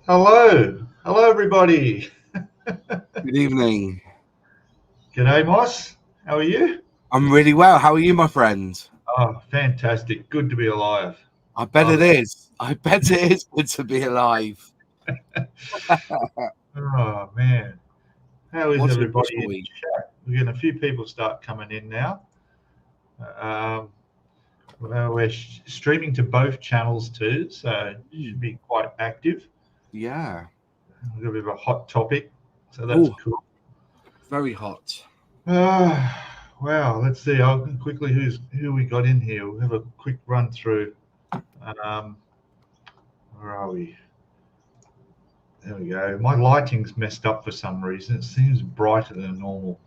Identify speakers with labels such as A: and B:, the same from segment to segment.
A: Hello, everybody.
B: Good evening.
A: G'day, Moss. How are you?
B: I'm really well. How are you, my friend?
A: Oh, fantastic. Good to be alive.
B: I bet
A: Oh,
B: it is. I bet it is good to be alive.
A: oh, man. How is
B: What's your
A: everybody
B: usual
A: in the
B: week?
A: chat? We're getting a few people start coming in now. Um, well, we're streaming to both channels too, so it should be quite active.
B: Yeah.
A: A little bit of a hot topic, so that's
B: Oh,
A: cool.
B: very hot.
A: Wow. Let's see. I'll quickly who we got in here. We'll have a quick run through. Um, where are we? There we go. My lighting's messed up for some reason. It seems brighter than normal.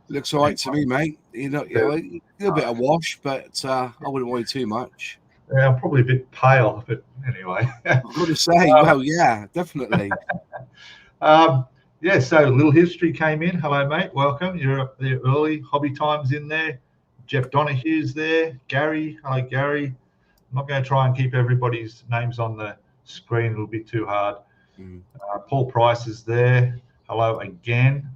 B: Looks all
A: Hang
B: right to
A: on.
B: me, mate. A little bit of wash, but I wouldn't worry too much.
A: Yeah, I'm probably a bit pale, but anyway.
B: I've got to say, well, yeah, definitely.
A: um, yeah, so Little History came in. Hello, mate. Welcome. You're up there early. Hobby Time's in there. Jeff Donahue's there. Gary. Hello, Gary. I'm not going to try and keep everybody's names on the screen. It'll be too hard.
B: Mm.
A: Paul Price is there. Hello again.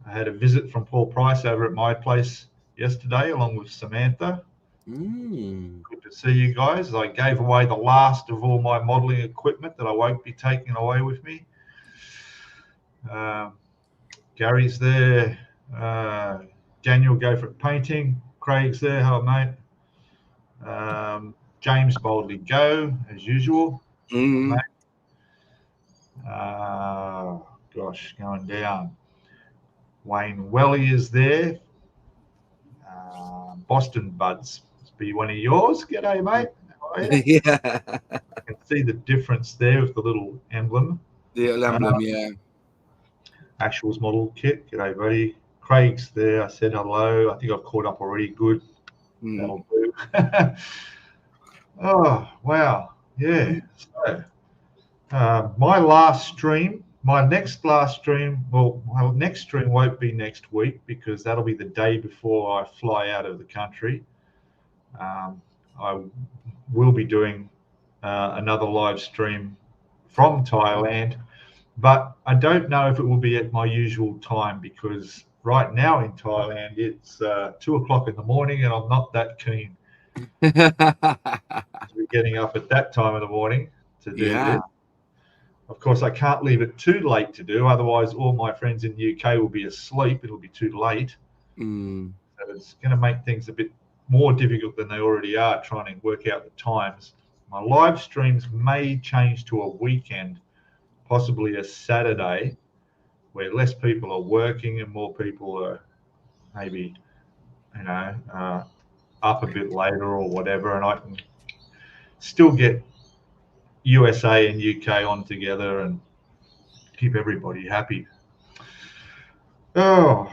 A: I had a visit from Paul Price over at my place yesterday, along with Samantha.
B: Mm.
A: Good to see you guys. I gave away the last of all my modelling equipment that I won't be taking away with me. Um, Gary's there. Daniel Go for Painting. Craig's there. Hello, mate. James Boldly Go, as usual. Hello,
B: Mm.
A: mate. Gosh, going down. Wayne Welly is there. Boston Buds must be one of yours. G'day, mate. How are you?
B: Yeah.
A: I can see the difference there with the little emblem.
B: The little
A: Uh,
B: emblem, yeah.
A: Actuals model kit. G'day, buddy. Craig's there. I said hello. I think I've caught up already. Good.
B: Mm.
A: That'll do. Oh, wow. Yeah. So, my last stream, my next last stream, well, my next stream won't be next week because that'll be the day before I fly out of the country. I will be doing another live stream from Thailand, but I don't know if it will be at my usual time because right now in Thailand it's 2 o'clock in the morning and I'm not that keen to be getting up at that time of the morning to do
B: Yeah.
A: this. Of course, I can't leave it too late to do, otherwise, all my friends in the UK will be asleep. It'll be too late.
B: Mm.
A: So it's going to make things a bit more difficult than they already are trying to work out the times. My live streams may change to a weekend, possibly a Saturday, where less people are working and more people are maybe, you know, up a bit later or whatever, and I can still get USA and UK on together and keep everybody happy. Oh,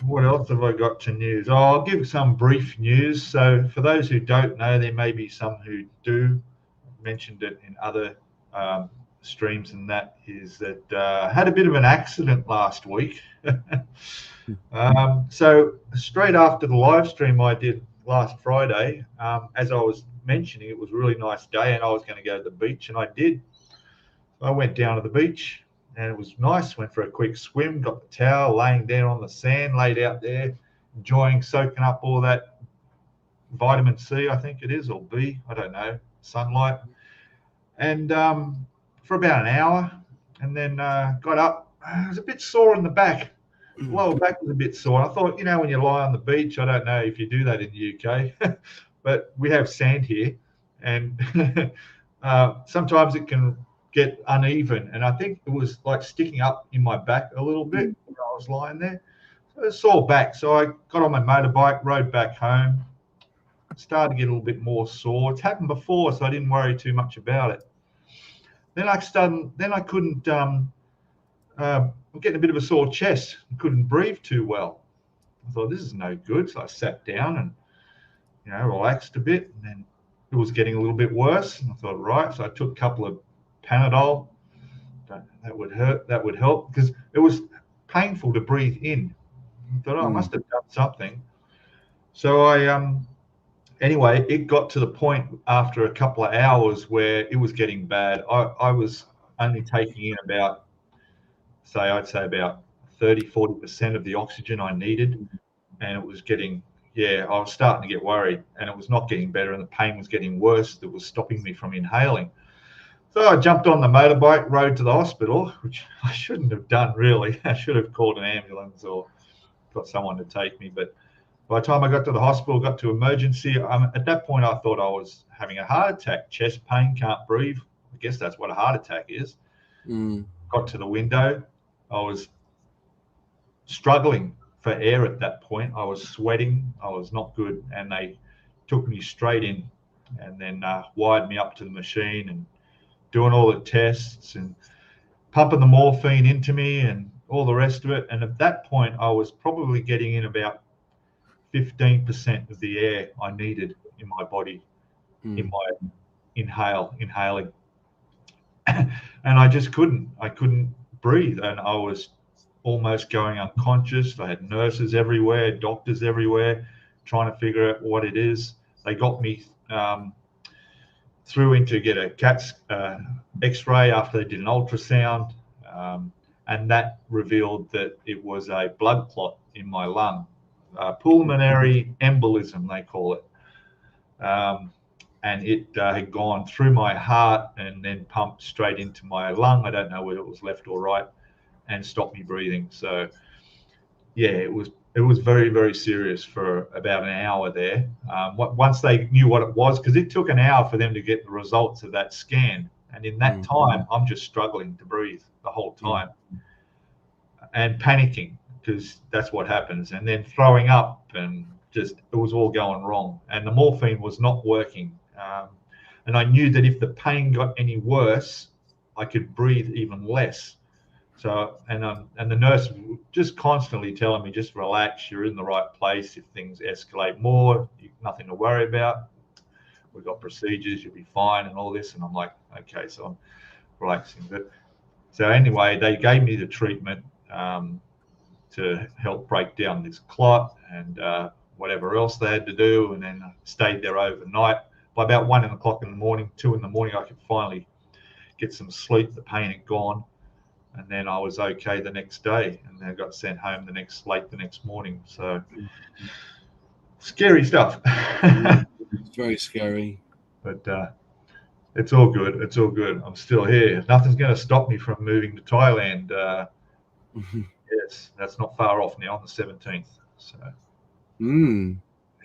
A: what else have I got to news? Oh, I'll give some brief news. So, for those who don't know, there may be some who do. I've mentioned it in other um, streams, and that is that I had a bit of an accident last week. So, straight after the live stream I did last Friday, as I was mentioning, it was a really nice day, and I was going to go to the beach, and I did. I went down to the beach and it was nice. Went for a quick swim, got the towel, laying down on the sand, laid out there, enjoying soaking up all that vitamin C, I think it is, or B, I don't know, sunlight. And for about an hour, and then got up. I was a bit sore in the back.
B: Mm.
A: Lower back was a bit sore. I thought, when you lie on the beach, I don't know if you do that in the UK, but we have sand here, and sometimes it can get uneven. And I think it was like sticking up in my back a little bit when I was lying there. So it was sore back. So I got on my motorbike, rode back home, started to get a little bit more sore. It's happened before, so I didn't worry too much about it. Then I couldn't. I'm getting a bit of a sore chest. I couldn't breathe too well. I thought this is no good, so I sat down and relaxed a bit, and then it was getting a little bit worse. And I thought, right, so I took a couple of Panadol. That would hurt. That would help because it was painful to breathe in. I thought, oh, I
B: Mm.
A: must have done something. So I anyway, it got to the point after a couple of hours where it was getting bad. I was only taking in about, I'd say about 30-40% of the oxygen I needed. And it was getting, I was starting to get worried, and it was not getting better, and the pain was getting worse. That was stopping me from inhaling. So I jumped on the motorbike, rode to the hospital, which I shouldn't have done really. I should have called an ambulance or got someone to take me. But by the time I got to the hospital, got to emergency, at that point I thought I was having a heart attack, chest pain, can't breathe. I guess that's what a heart attack is. Got to the window. I was struggling for air at that point. I was sweating. I was not good. And they took me straight in and then wired me up to the machine and doing all the tests and pumping the morphine into me and all the rest of it. And at that point, I was probably getting in about 15% of the air I needed in my body, in my inhaling. And I just couldn't. I couldn't breathe. And I was almost going unconscious. I had nurses everywhere, doctors everywhere, trying to figure out what it is. They got me through in to get a CAT X-ray after they did an ultrasound, and that revealed that it was a blood clot in my lung, pulmonary embolism they call it, and it had gone through my heart and then pumped straight into my lung. I don't know whether it was left or right, and stopped me breathing. So yeah, it was very, very serious for about an hour there. Once they knew what it was, because it took an hour for them to get the results of that scan. And in that time, I'm just struggling to breathe the whole time and panicking, because that's what happens. And then throwing up, and just, it was all going wrong. And the morphine was not working. And I knew that if the pain got any worse, I could breathe even less. So, and the nurse just constantly telling me, just relax, you're in the right place. If things escalate more, nothing to worry about. We've got procedures, you'll be fine, and all this. And I'm like, okay, so I'm relaxing. But so anyway, they gave me the treatment to help break down this clot and whatever else they had to do. And then I stayed there overnight. By about 1 o'clock in the morning, 2 in the morning, I could finally get some sleep. The pain had gone. And then I was okay the next day, and then I got sent home late the next morning. So scary stuff.
B: It's very scary.
A: But it's all good. It's all good. I'm still here. Nothing's going to stop me from moving to Thailand. Yes, that's not far off now, on the 17th. So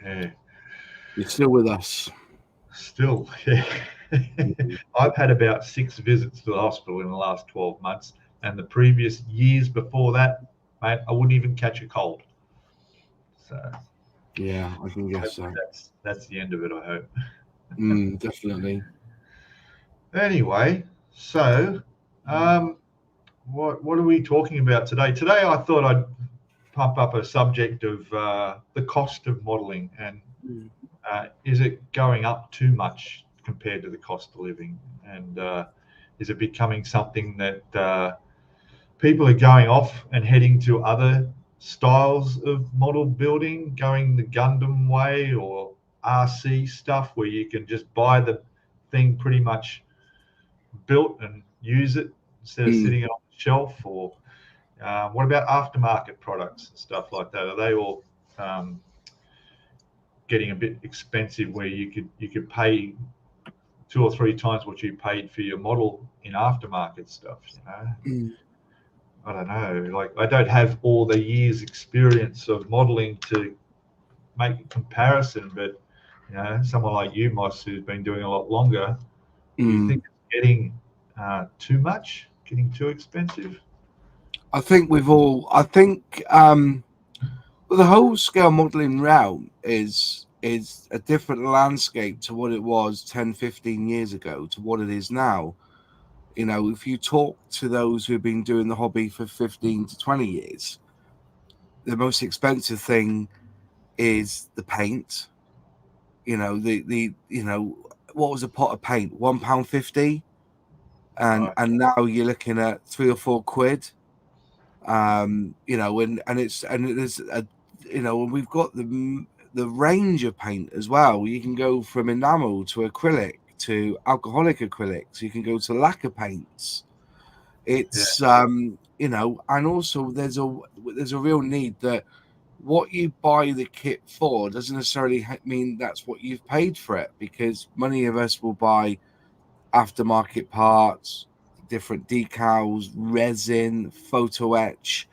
A: yeah,
B: you're still with us.
A: Still, yeah. I've had about 6 visits to the hospital in the last 12 months. And the previous years before that, mate, I wouldn't even catch a cold. So
B: yeah, I can guess so.
A: That's the end of it, I hope.
B: Definitely.
A: Anyway, so what are we talking about today? Today, I thought I'd pump up a subject of the cost of modelling, and is it going up too much compared to the cost of living, and is it becoming something that people are going off and heading to other styles of model building, going the Gundam way or RC stuff, where you can just buy the thing pretty much built and use it instead of sitting on the shelf? Or what about aftermarket products and stuff like that? Are they all getting a bit expensive, where you could pay 2 or 3 times what you paid for your model in aftermarket stuff, you know? I don't know, like, I don't have all the years experience of modeling to make a comparison, but you know, someone like you, Moss, who's been doing a lot longer, do you think it's getting too much, getting too expensive?
B: I think well, the whole scale modeling route is a different landscape to what it was 10, 15 years ago to what it is now. You know, if you talk to those who've been doing the hobby for 15 to 20 years, the most expensive thing is the paint. You know, the what was a pot of paint? £1.50, and now you're looking at £3 or £4. You know, and it is a, you know, and we've got the the range of paint as well. You can go from enamel to acrylic to alcoholic acrylics. You can go to lacquer paints. It's you know, and also there's a real need that what you buy the kit for doesn't necessarily mean that's what you've paid for it, because many of us will buy aftermarket parts, different decals, resin, photo etch,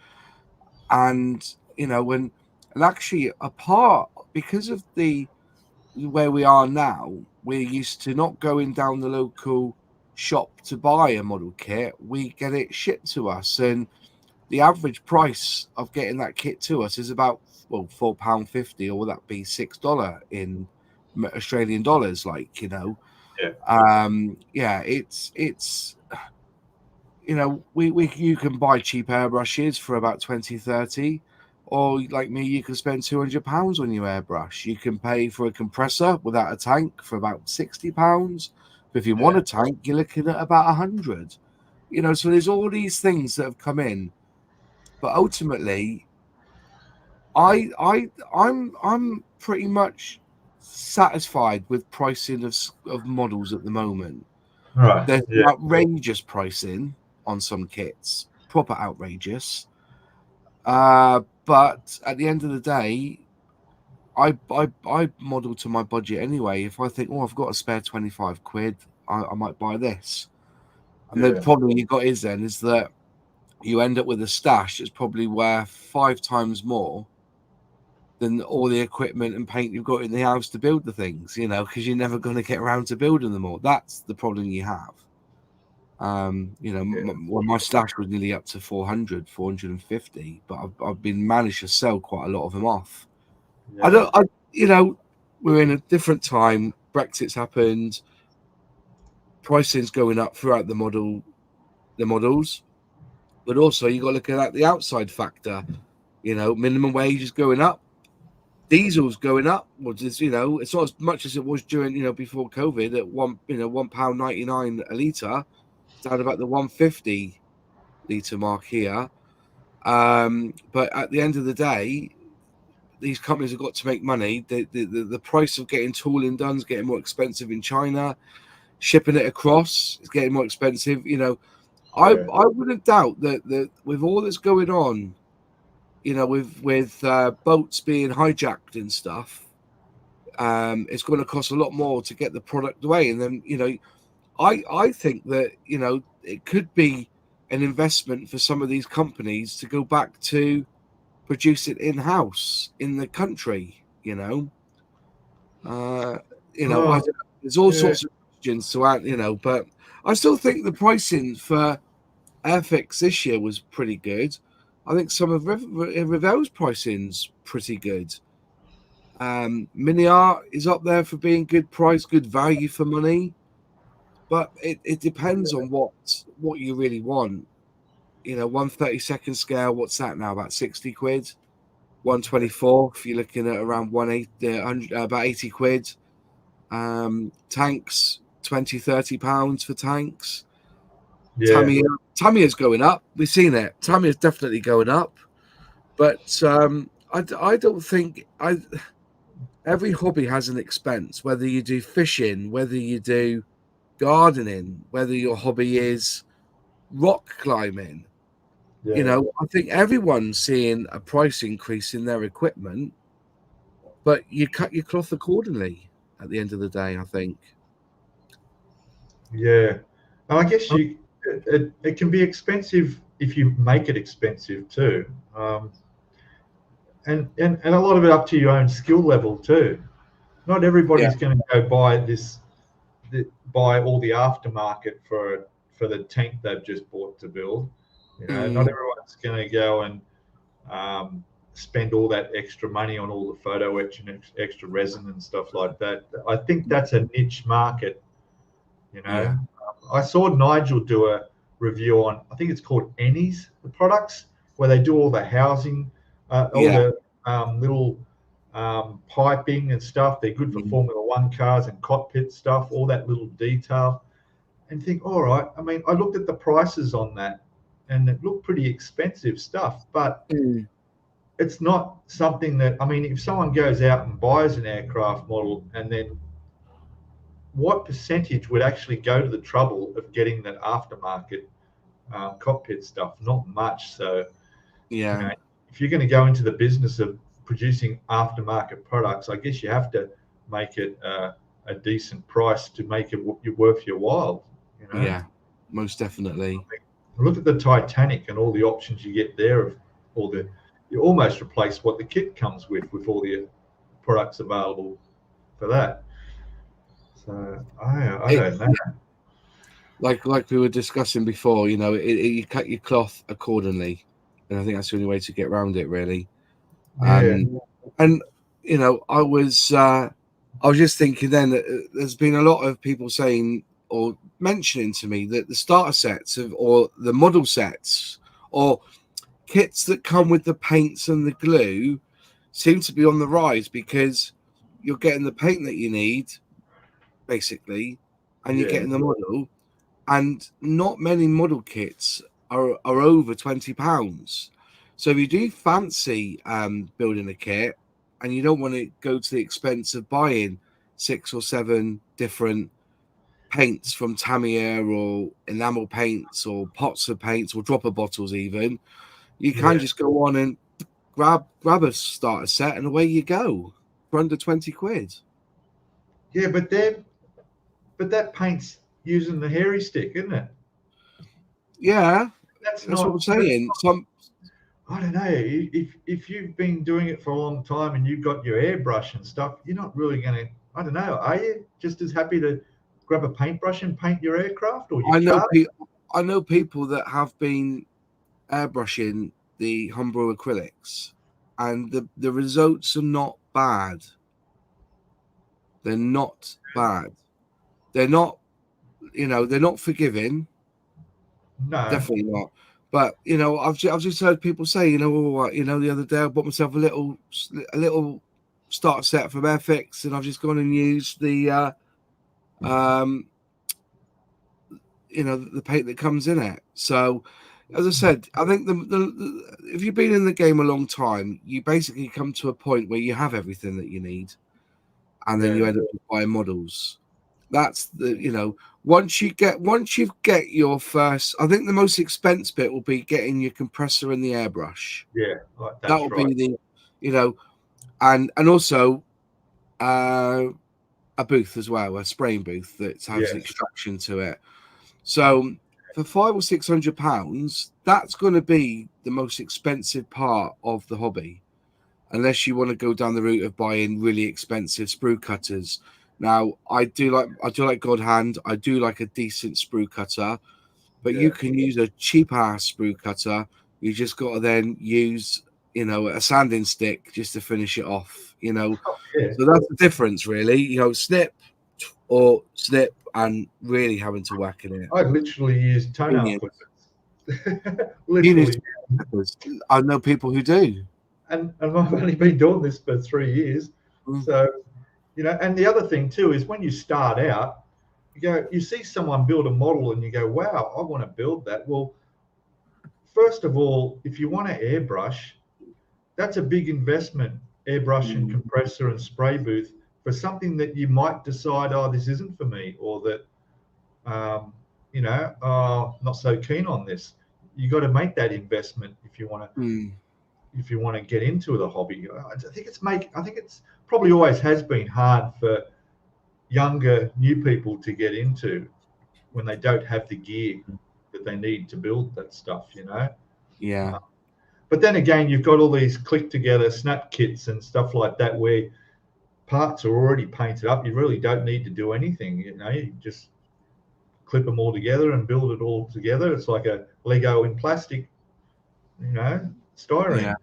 B: and you know, when and actually a part, because of the where we are now, we're used to not going down the local shop to buy a model kit. We get it shipped to us, and the average price of getting that kit to us is about, well, £4.50, or would that be $6 in Australian dollars? Like, you know, yeah, it's you know, we you can buy cheap airbrushes for about 20-30, or like me, you can spend £200 on your airbrush. You can pay for a compressor without a tank for about £60. But if you want a tank, you're looking at about 100. You know, so there's all these things that have come in, but ultimately, I'm pretty much satisfied with pricing of models at the moment.
A: Right.
B: There's outrageous pricing on some kits, proper outrageous. But at the end of the day, I model to my budget anyway. If I think, oh, I've got a spare 25 quid, I might buy this. And the problem you got is that you end up with a stash that's probably worth 5 times more than all the equipment and paint you've got in the house to build the things, you know, because you're never going to get around to building them all. That's the problem you have. You know, my stash was nearly up to 400, 450, but I've been managed to sell quite a lot of them off. You know, we're in a different time. Brexit's happened. Pricing's going up throughout the models, but also you got to look at the outside factor. You know, minimum wage is going up. Diesel's going up, which is, you know, it's not as much as it was during, you know, before COVID at £1.99 a litre, down about the 150 litre mark here. But at the end of the day, these companies have got to make money. The price of getting tooling done is getting more expensive in China. Shipping it across is getting more expensive. You know, I wouldn't doubt that with all that's going on, you know, with boats being hijacked and stuff, it's going to cost a lot more to get the product away. And then, you know, I think that, you know, it could be an investment for some of these companies to go back to produce it in-house in the country, you know. There's all sorts of questions to add, you know, but I still think the pricing for Airfix this year was pretty good. I think some of Revell's pricing's pretty good. Mini-Art is up there for being good price, good value for money. But it depends on what you really want. You know, 1/32 scale, what's that now? About 60 quid. 124, if you're looking at around 180, about 80 quid. Tanks, 20-30 pounds for tanks. Tamiya's going up. We've seen it. Tamiya's definitely going up. But I don't think every hobby has an expense, whether you do fishing, whether you do gardening, whether your hobby is rock climbing. You know, I think everyone's seeing a price increase in their equipment, but you cut your cloth accordingly at the end of the day, I think.
A: Yeah. I guess it can be expensive if you make it expensive too. And a lot of it up to your own skill level too. Not everybody's going to go buy all the aftermarket for the tank they've just bought to build. You know, not everyone's going to go and spend all that extra money on all the photo etch and extra resin and stuff like that. I think that's a niche market. You know, I saw Nigel do a review on, I think it's called Ennies, the products, where they do all the housing, all the little piping and stuff. They're good for Formula One cars and cockpit stuff, all that little detail. And think, all right, I mean, I looked at the prices on that and it looked pretty expensive stuff, but it's not something that, I mean, if someone goes out and buys an aircraft model, and then what percentage would actually go to the trouble of getting that aftermarket cockpit stuff? Not much. So, you know, if you're going to go into the business of producing aftermarket products, I guess you have to make it a decent price to make it worth your while. You know?
B: Yeah, most definitely.
A: Look at the Titanic and all the options you get there. Of all the, you almost replace what the kit comes with all the products available for that. So I don't know.
B: Like we were discussing before, you know, you cut your cloth accordingly, and I think that's the only way to get around it, really.
A: Yeah.
B: And you know, I was just thinking then that there's been a lot of people saying or mentioning to me that the starter sets or the model sets or kits that come with the paints and the glue seem to be on the rise, because you're getting the paint that you need, basically, and you're getting the model, and not many model kits are over £20. So if you do fancy building a kit and you don't want to go to the expense of buying 6 or 7 different paints from Tamiya or enamel paints or pots of paints or dropper bottles even, you can just go on and grab a starter set and away you go for under 20 quid.
A: Yeah, but that paint's using the hairy stick, isn't it?
B: Yeah,
A: that's
B: what I'm saying.
A: I don't know. If you've been doing it for a long time and you've got your airbrush and stuff, you're not really going to, I don't know, are you just as happy to grab a paintbrush and paint your aircraft or your car?
B: I know people that have been airbrushing the Humbrol acrylics, and the results are not bad. They're not bad. They're not, you know, they're not forgiving.
A: No,
B: definitely not. But you know, I've just heard people say, you know, the other day I bought myself a little starter set from Airfix, and I've just gone and used the you know, the paint that comes in it. So, as I said, I think the if you've been in the game a long time, you basically come to a point where you have everything that you need, and then you end up buying models. That's the, you know, once you get your first, I think the most expensive bit will be getting your compressor and the airbrush.
A: Yeah,
B: that will be the, you know, and also a booth as well, a spraying booth that has an extraction to it. So for £500 or £600, that's going to be the most expensive part of the hobby, unless you want to go down the route of buying really expensive sprue cutters. Now, I do like God Hand. I do like a decent sprue cutter, but you can use a cheap ass sprue cutter. You just got to then use, you know, a sanding stick just to finish it off. You know, so that's the difference, really. You know, snip and really having to whack in it.
A: I literally use toenail clippers. Literally,
B: I know people who do,
A: and I've only been doing this for 3 years, so. You know, and the other thing too is when you start out, you see someone build a model and you go, wow, I want to build that. Well, first of all, if you want to airbrush, that's a big investment, airbrush and compressor and spray booth, for something that you might decide, oh, this isn't for me, or that, you know, not so keen on this. You got to make that investment if you want to. If you want to get into the hobby, I think it's probably always has been hard for younger new people to get into when they don't have the gear that they need to build that stuff, you know.
B: Yeah.
A: But then again, you've got all these click together snap kits and stuff like that where parts are already painted up. You really don't need to do anything, you know. You just clip them all together and build it all together. It's like a Lego in plastic, you know. Styrene.
B: Yeah.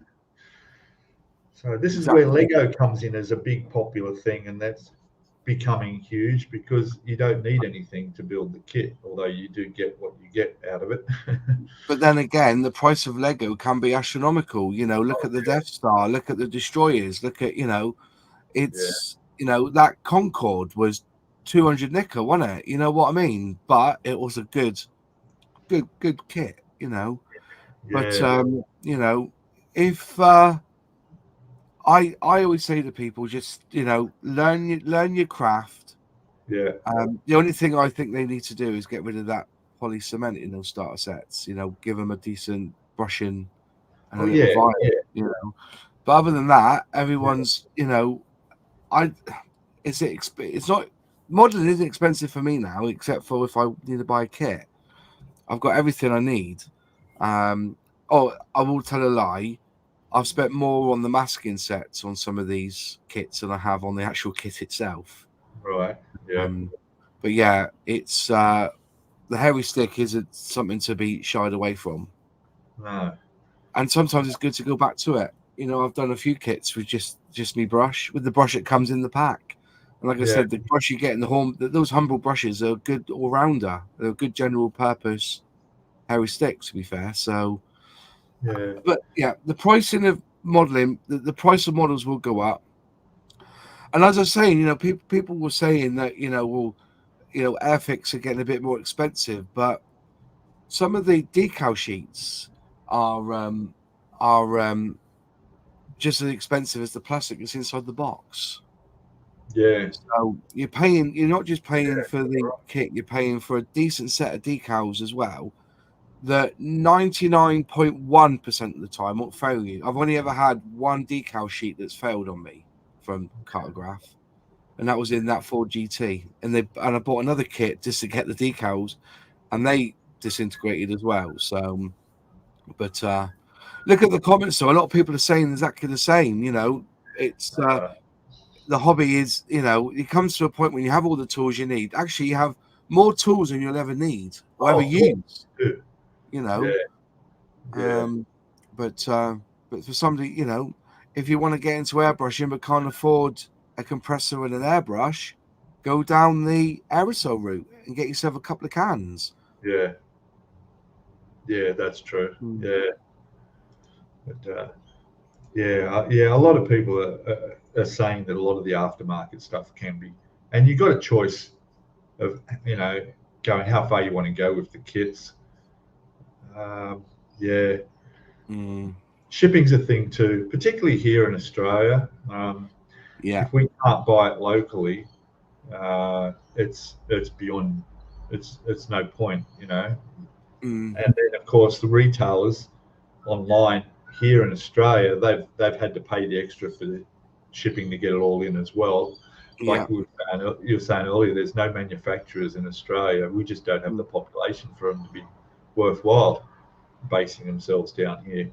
A: So this is where Lego comes in as a big popular thing, and that's becoming huge because you don't need anything to build the kit, although you do get what you get out of it.
B: But then again, the price of Lego can be astronomical. You know, look at the Death Star, look at the destroyers, look at, you know, it's, you know, that Concorde was 200 nicker, wasn't it? You know what I mean? But it was a good kit, you know. But you know, if I always say to people, just learn your craft.
A: Yeah.
B: The only thing I think they need to do is get rid of that poly cement in those starter sets. give them a decent brushing and a
A: Oh,
B: little
A: yeah.
B: vibe.
A: Yeah.
B: But other than that, everyone's it's not modeling isn't expensive for me now, except for if I need to buy a kit. I've got everything I need. I will tell a lie. I've spent more on the masking sets on some of these kits than I have on the actual kit itself.
A: Right. Yeah.
B: But yeah, it's the hairy stick isn't something to be shied away from.
A: No.
B: And sometimes it's good to go back to it. I've done a few kits with just me brush, with the brush that comes in the pack. And like I said, the brush you get in the home, those Humbrol brushes are a good all-rounder. They're a good general purpose hairy stick, to be fair. So,
A: yeah.
B: But yeah, the pricing of modeling, the price of models will go up. And as I was saying, people were saying that, Airfix are getting a bit more expensive, but some of the decal sheets are just as expensive as the plastic that's inside the box.
A: Yeah.
B: So you're not just paying for the kit, you're paying for a decent set of decals as well. That 99.1% of the time won't fail you. I've only ever had one decal sheet that's failed on me from Cartograph, and that was in that Ford GT. And I bought another kit just to get the decals, and they disintegrated as well. So, but look at the comments. So a lot of people are saying exactly the same. It's the hobby is. It comes to a point when you have all the tools you need. Actually, you have more tools than you'll ever need or ever use.
A: Good.
B: But for somebody, if you want to get into airbrushing but can't afford a compressor and an airbrush, go down the aerosol route and get yourself a couple of cans.
A: Yeah, that's true. Yeah, but a lot of people are saying that a lot of the aftermarket stuff can be, and you got a choice of going how far you want to go with the kits. Shipping's a thing too, particularly here in Australia. If we can't buy it locally, it's beyond. It's no point, And then of course the retailers online here in Australia, they've had to pay the extra for the shipping to get it all in as well. Like you were saying earlier, there's no manufacturers in Australia. We just don't have the population for them to be worthwhile basing themselves down here.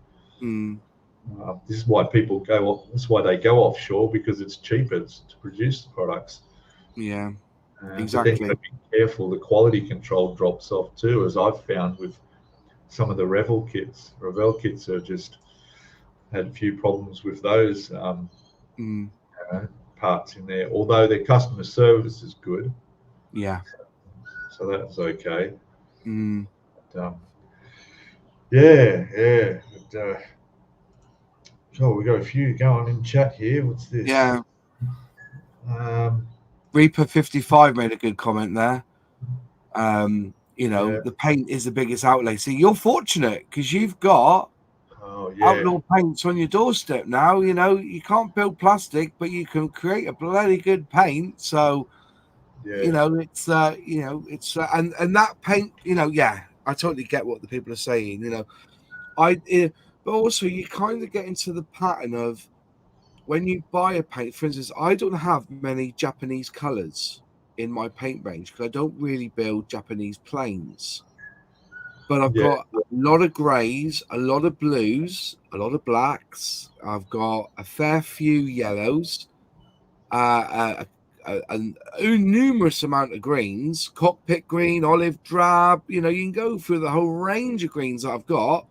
A: This is why people go. That's why they go offshore, because it's cheaper to produce the products.
B: Yeah, exactly.
A: But then you've got to be careful. The quality control drops off too, as I've found with some of the Revell kits. Revell kits have just had a few problems with those parts in there. Although their customer service is good.
B: Yeah.
A: So that's okay. But, we got a few going in chat here. What's this?
B: Yeah. Reaper 55 made a good comment there. The paint is the biggest outlay. See, you're fortunate because you've got outlaw paints on your doorstep now. You can't build plastic, but you can create a bloody good paint. So, and that paint, I totally get what the people are saying. But also you kind of get into the pattern of when you buy a paint. For instance, I don't have many Japanese colors in my paint range because I don't really build Japanese planes. But I've got a lot of grays, a lot of blues, a lot of blacks. I've got a fair few yellows, a numerous amount of greens, cockpit green, olive drab. You can go through the whole range of greens that I've got.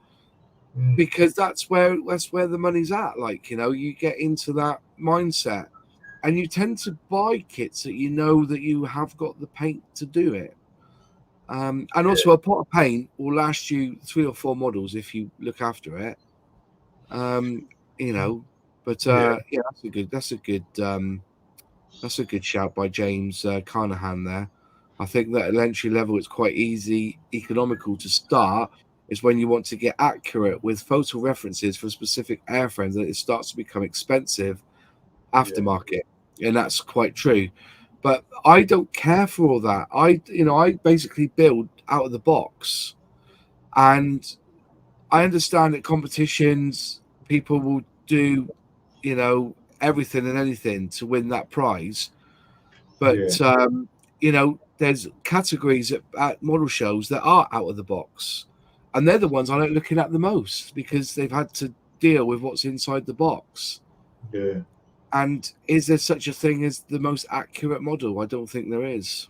B: Because that's where the money's at. You get into that mindset, and you tend to buy kits that that you have got the paint to do it. And also a pot of paint will last you 3 or 4 models if you look after it. That's a good shout by James Carnahan there. I think that at entry level it's quite easy, economical to start. is when you want to get accurate with photo references for specific airframes, that it starts to become expensive aftermarket, and that's quite true. But I don't care for all that. I basically build out of the box, and I understand that competitions, people will do, everything and anything to win that prize. But there's categories at model shows that are out of the box, and they're the ones I like looking at the most because they've had to deal with what's inside the box.
A: Yeah.
B: And is there such a thing as the most accurate model? I don't think there is.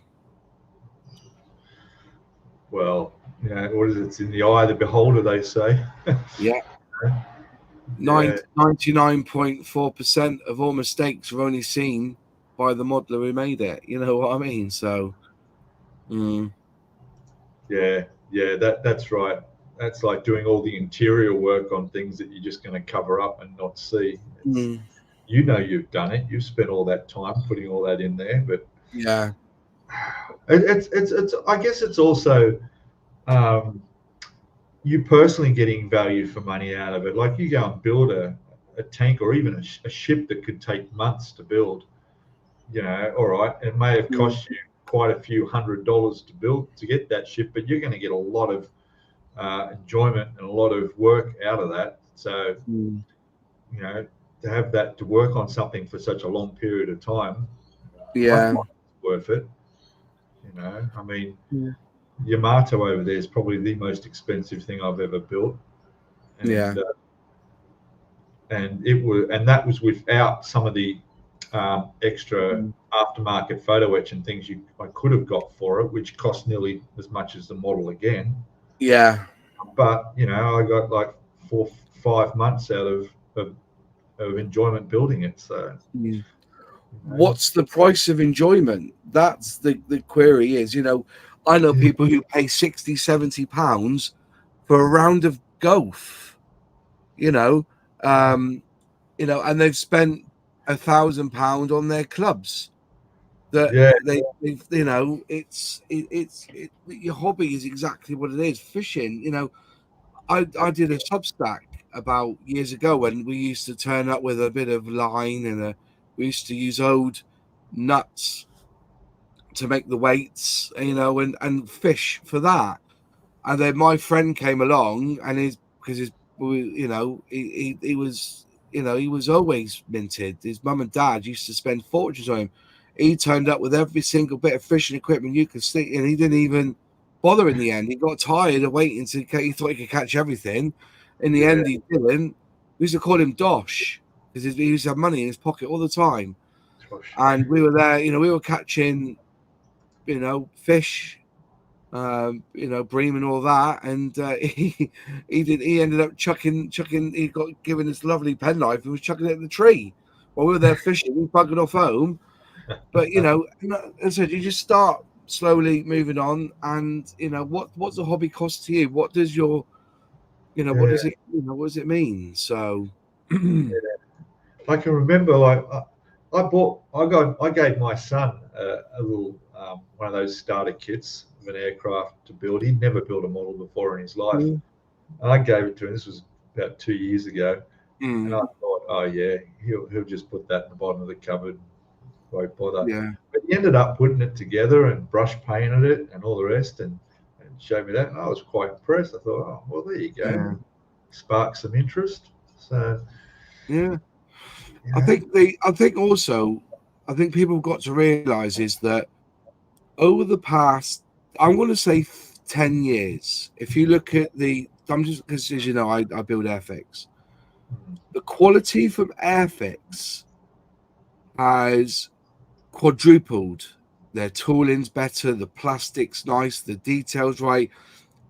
A: Well, what is it? It's in the eye of the beholder, they say.
B: Yeah. 99.4% of all mistakes are only seen by the modeler who made it. You know what I mean? So,
A: yeah, that's right. That's like doing all the interior work on things that you're just going to cover up and not see. You've done it. You've spent all that time putting all that in there, but
B: yeah,
A: it's. I guess it's also you personally getting value for money out of it. Like you go and build a tank or even a ship that could take months to build. All right, it may have cost you quite a few $100s to build to get that ship, but you're going to get a lot of enjoyment and a lot of work out of that. So, to have that to work on something for such a long period of time,
B: yeah,
A: it's worth it. I mean, Yamato over there is probably the most expensive thing I've ever built. And, and that was without some of the extra aftermarket photo etch and things I could have got for it, which cost nearly as much as the model again.
B: Yeah.
A: But I got like 4-5 months out of enjoyment building it. So
B: what's the price of enjoyment? That's the query is, I know people who pay 60, 70 pounds for a round of golf, and they've spent £1,000 on their clubs. That it's your hobby is exactly what it is. Fishing, I did a Substack about years ago when we used to turn up with a bit of line and we used to use old nuts to make the weights, and fish for that. And then my friend came along and he was always minted. His mum and dad used to spend fortunes on him. He turned up with every single bit of fishing equipment you could see, and he didn't even bother in the end. He got tired of waiting he thought he could catch everything. In the end, he didn't. We used to call him Dosh because he used to have money in his pocket all the time. And we were there, we were catching, fish, bream and all that. And he ended up chucking, he got given this lovely penknife and was chucking it in the tree. While we were there fishing, we buggered off home. But, as I said, you just start slowly moving on. And, what's the hobby cost to you? What does your, what does it, what does it mean? So
A: I can remember, like, I gave my son a little one of those starter kits of an aircraft to build. He'd never built a model before in his life. And I gave it to him. This was about 2 years ago. And I thought, oh yeah, he'll just put that in the bottom of the cupboard, won't bother.
B: Yeah.
A: But he ended up putting it together and brush painted it and all the rest, and showed me that, and I was quite impressed. I thought, oh well, there you go, spark some interest. So
B: I think people have got to realise is that over the past, I'm going to say 10 years, if you look at because as you know, I build Airfix. The quality from Airfix has quadrupled. Their tooling's better, the plastic's nice, the details right.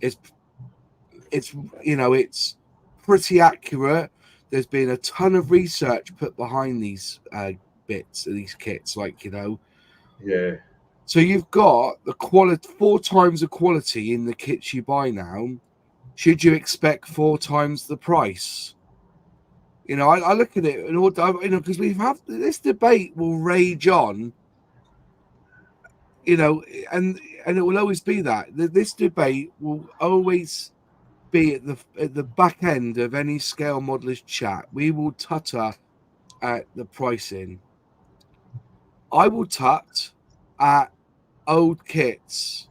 B: It's pretty accurate. There's been a ton of research put behind these bits, these kits, So you've got the quality, 4 times the quality in the kits you buy now. Should you expect 4 times the price? I look at it and because we've had this debate will rage on. And it will always be that this debate will always be at the back end of any scale modelers chat. We will tutter at the pricing. I will tut at old kits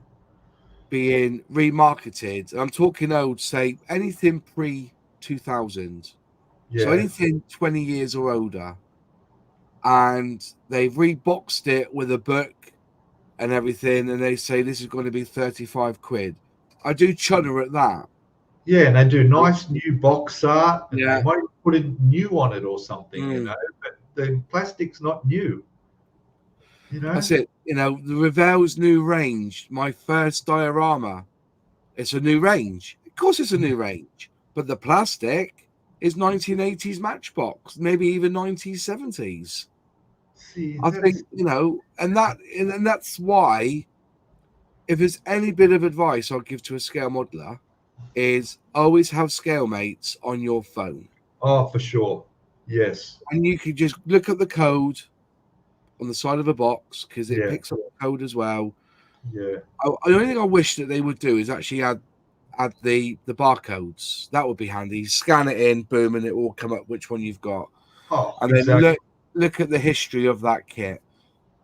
B: being remarketed. I'm talking old, say anything pre 2000.
A: Yeah.
B: So anything 20 years or older. And they've reboxed it with a book and everything, and they say this is going to be 35 quid. I do shudder at that.
A: Yeah, and they do nice new box art, and
B: Yeah.
A: they might put a new on it or something, you know. But the plastic's not new. You know.
B: That's it. You know, the Revell's new range, my first diorama. It's a new range. Of course, it's a new range, but the plastic is 1980s Matchbox, maybe even 1970s.
A: See,
B: I think, you know, and that's why, if there's any bit of advice I'll give to a scale modeler, is always have scale mates on your phone.
A: Oh, for sure. Yes.
B: And you can just look at the code on the side of a box because it picks up the code as well.
A: Yeah.
B: The only thing I wish that they would do is actually add the barcodes. That would be handy. Scan it in, boom, and it will come up which one you've got.
A: Oh,
B: and
A: exactly.
B: then look at the history of that kit.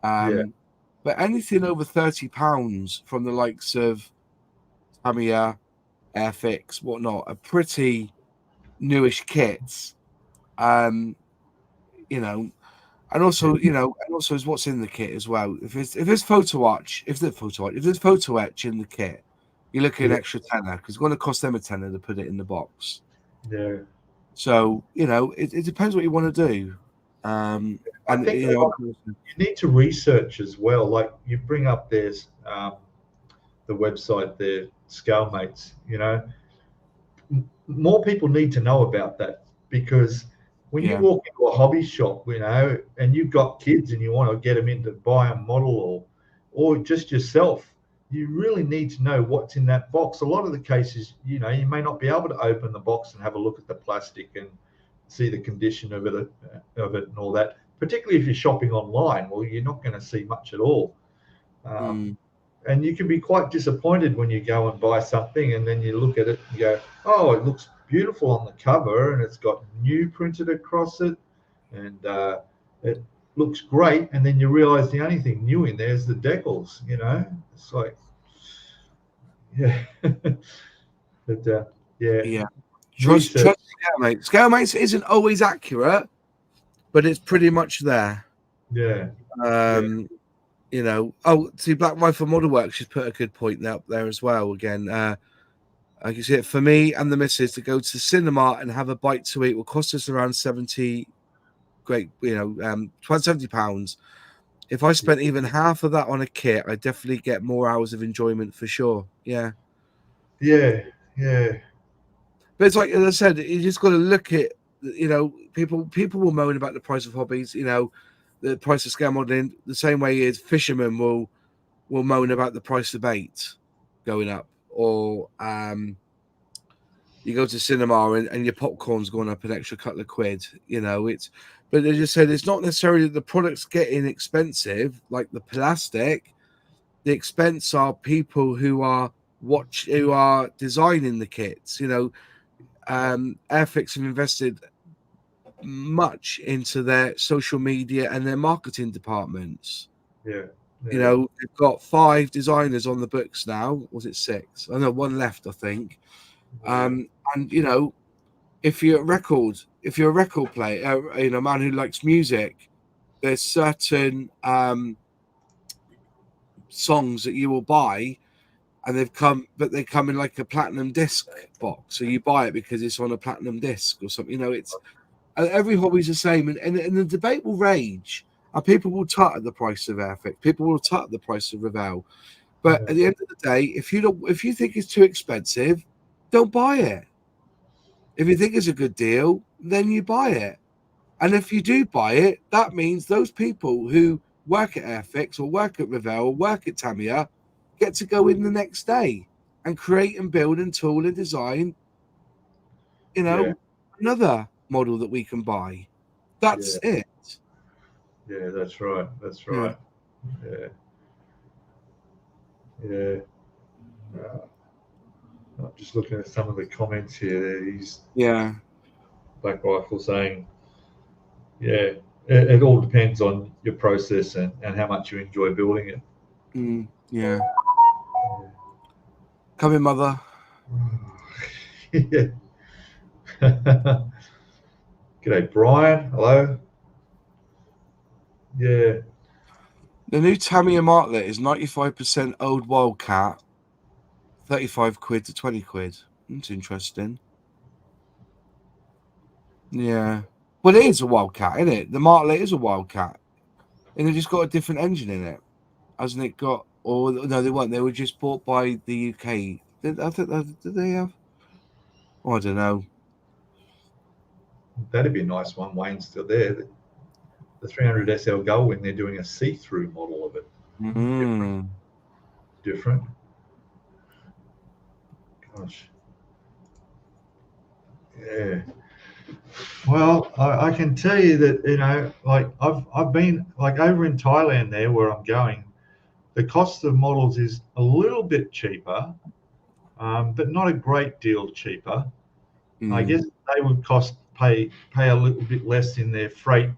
B: But anything over £30 from the likes of Tamiya, Airfix, whatnot, are pretty newish kits. You know, and also is what's in the kit as well. If there's photo etch in the kit, you're looking at an extra tenner because it's going to cost them a tenner to put it in the box.
A: Yeah.
B: So it depends what you want to do. And
A: I think you need to research as well. Like you bring up there's the website there, ScaleMates. You know, more people need to know about that because when you walk into a hobby shop, you know, and you've got kids and you want to get them in to buy a model or just yourself, you really need to know what's in that box. A lot of the cases, you know, you may not be able to open the box and have a look at the plastic and see the condition of it and all that. Particularly if you're shopping online, well, you're not going to see much at all. And you can be quite disappointed when you go and buy something and then you look at it and go, oh, it looks beautiful on the cover and it's got new printed across it and it looks great. And then you realize the only thing new in there is the decals, you know. It's like, yeah. But, yeah.
B: Trust ScaleMates. ScaleMates isn't always accurate, but it's pretty much there.
A: Yeah.
B: You know, see, Black Rifle Model Works just put a good point up there as well. Again, I can see it for me and the missus to go to the cinema and have a bite to eat will cost us around £70. If I spent even half of that on a kit, I definitely get more hours of enjoyment for sure. Yeah.
A: Yeah.
B: But it's like, as I said, you just got to look at, you know, people will moan about the price of hobbies, you know, the price of scale modeling, the same way as fishermen will moan about the price of bait going up, or you go to cinema and your popcorn's going up an extra couple of quid, you know. But they just said it's not necessarily that the product's getting expensive, like the plastic. The expense are people who are designing the kits, you know. Airfix have invested much into their social media and their marketing departments.
A: Yeah.
B: You know, they've got 5 designers on the books now. Was it 6? I know 1 left, I think. And you know, if you're a record player, you know, a man who likes music, there's certain songs that you will buy, and they come in like a platinum disc box. So you buy it because it's on a platinum disc or something. You know, it's every hobby's the same, and the debate will rage. And people will tut at the price of Airfix. People will tut at the price of Revell. But at the end of the day, if you think it's too expensive, don't buy it. If you think it's a good deal, then you buy it. And if you do buy it, that means those people who work at Airfix or work at Revell or work at Tamiya get to go in the next day and create and build and tool and design, you know, another model that we can buy. That's it.
A: Yeah, that's right. Yeah. I'm just looking at some of the comments here. He's
B: Yeah.
A: Black Rifle saying, yeah, it all depends on your process and how much you enjoy building it.
B: Yeah. Come in, mother.
A: Yeah. G'day, Brian. Hello. Yeah.
B: The new Tamiya Martlet is 95% old Wildcat, 35 quid to 20 quid. That's interesting. Yeah. Well, it is a Wildcat, isn't it? The Martlet is a Wildcat. And it just got a different engine in it. Hasn't it got... Or no, they weren't. They were just bought by the UK. Did they have? Oh, I don't know.
A: That'd be a nice one. Wayne's still there. The 300 SL Gullwing, they're doing a see-through model of it. Different. Gosh. Yeah. Well, I can tell you that, you know, like I've been like over in Thailand there where I'm going. The cost of models is a little bit cheaper, but not a great deal cheaper. I guess they would pay a little bit less in their freight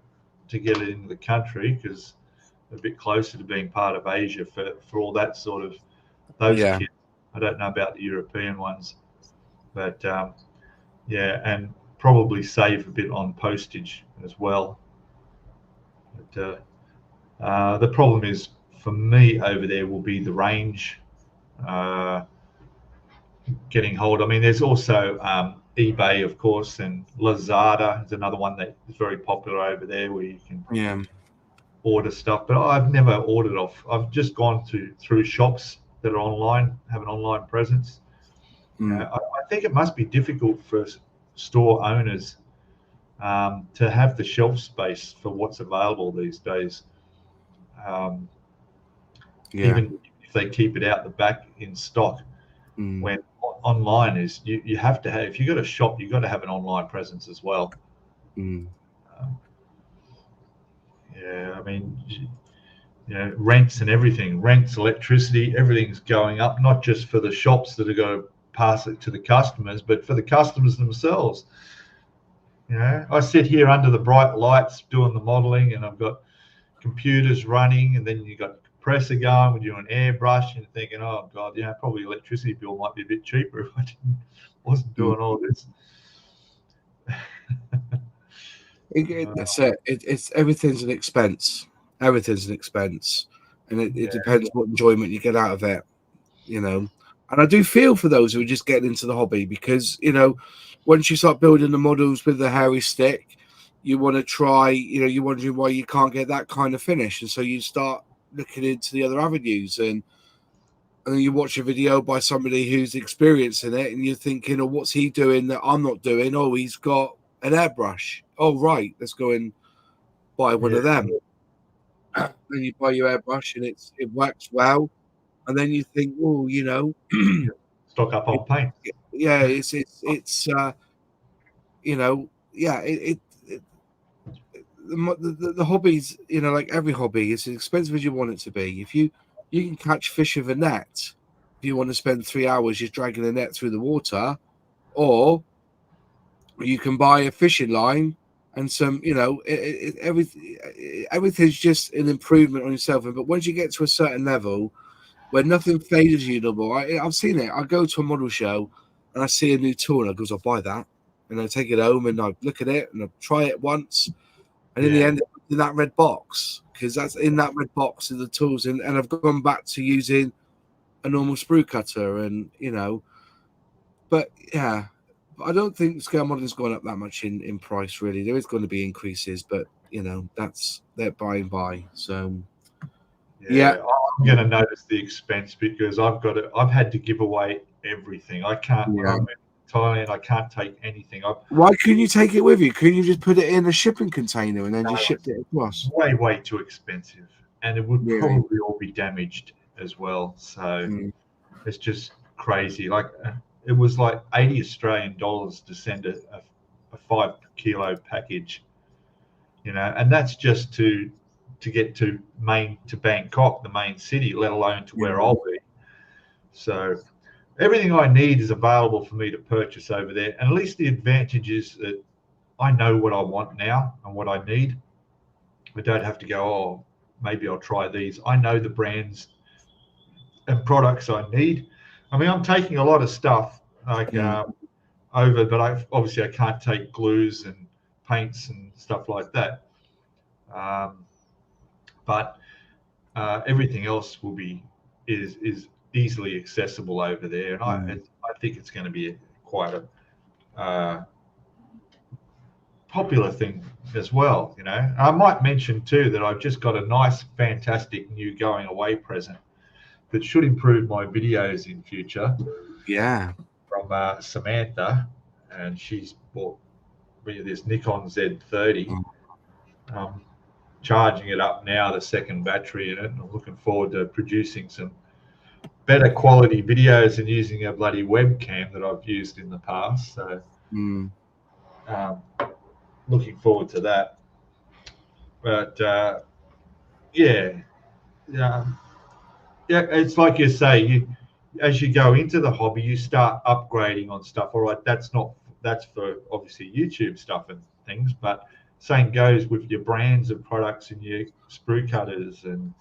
A: to get it into the country because they're a bit closer to being part of Asia for all that sort of those kits. I don't know about the European ones, but yeah, and probably save a bit on postage as well. But the problem is for me over there will be the range. Getting hold. I mean, there's also eBay, of course, and Lazada is another one that is very popular over there where you can order stuff. But I've never ordered off. I've just gone through shops that are online, have an online presence. I think it must be difficult for store owners to have the shelf space for what's available these days. Even if they keep it out the back in stock, when online is you have to have, if you've got a shop, you've got to have an online presence as well. Yeah, I mean, you know, rents and everything, electricity, everything's going up, not just for the shops that are going to pass it to the customers, but for the customers themselves. You know, I sit here under the bright lights doing the modeling, and I've got computers running, and then you got compressor going, we're doing airbrush, and thinking, oh god, you know, probably electricity bill might be a bit cheaper if I wasn't doing all this.
B: That's it. It's everything's an expense. Everything's an expense, and it depends what enjoyment you get out of it, you know. And I do feel for those who are just getting into the hobby because, you know, once you start building the models with the hairy stick, you want to try, you know, you're wondering why you can't get that kind of finish, and so you start looking into the other avenues, and then you watch a video by somebody who's experiencing it, and you're thinking, oh, what's he doing that I'm not doing? Oh, he's got an airbrush. Oh, right, let's go and buy one of them. Then you buy your airbrush, and it works well. And then you think, oh, you know,
A: stock up on paint.
B: Yeah, it's you know, yeah, the hobbies, you know, like every hobby, it's as expensive as you want it to be. If you can catch fish with a net, if you want to spend 3 hours just dragging a net through the water, or you can buy a fishing line and some, you know, everything's just an improvement on yourself. But once you get to a certain level where nothing phases you no more, I've seen it. I go to a model show and I see a new tool and I goes, I'll buy that, and I take it home and I look at it and I try it once, and in the end, in that red box, because that's in that red box are the tools, and I've gone back to using a normal sprue cutter, and you know, but yeah. I don't think scale modeling's gone up that much in price, really. There is going to be increases, but you know, they're by and by. So yeah.
A: I'm going to notice the expense because I've had to give away everything. I can't. When I'm in Thailand, I can't take anything.
B: Why couldn't you take it with you? Couldn't you just put it in a shipping container and then just ship it across?
A: Way too expensive, and it would probably all be damaged as well. So it's just crazy. Like it was like 80 Australian dollars to send a 5 kilo package, you know, and that's just to get to Bangkok, the main city, let alone to where I'll be. So everything I need is available for me to purchase over there. And at least the advantage is that I know what I want now and what I need. I don't have to go, oh, maybe I'll try these. I know the brands and products I need. I mean, I'm taking a lot of stuff like over, but obviously I can't take glues and paints and stuff like that. But everything else will be is easily accessible over there, and I think it's going to be quite a popular thing as well. You know, I might mention too that I've just got a nice, fantastic new going away present that should improve my videos in future.
B: Yeah.
A: From Samantha, and she's bought me this Nikon Z30. Charging it up now, the second battery in it, and I'm looking forward to producing some better quality videos and using a bloody webcam that I've used in the past. So looking forward to that. But yeah, it's like you say, as you go into the hobby, you start upgrading on stuff. All right, that's for obviously YouTube stuff and things, but same goes with your brands of products and your sprue cutters and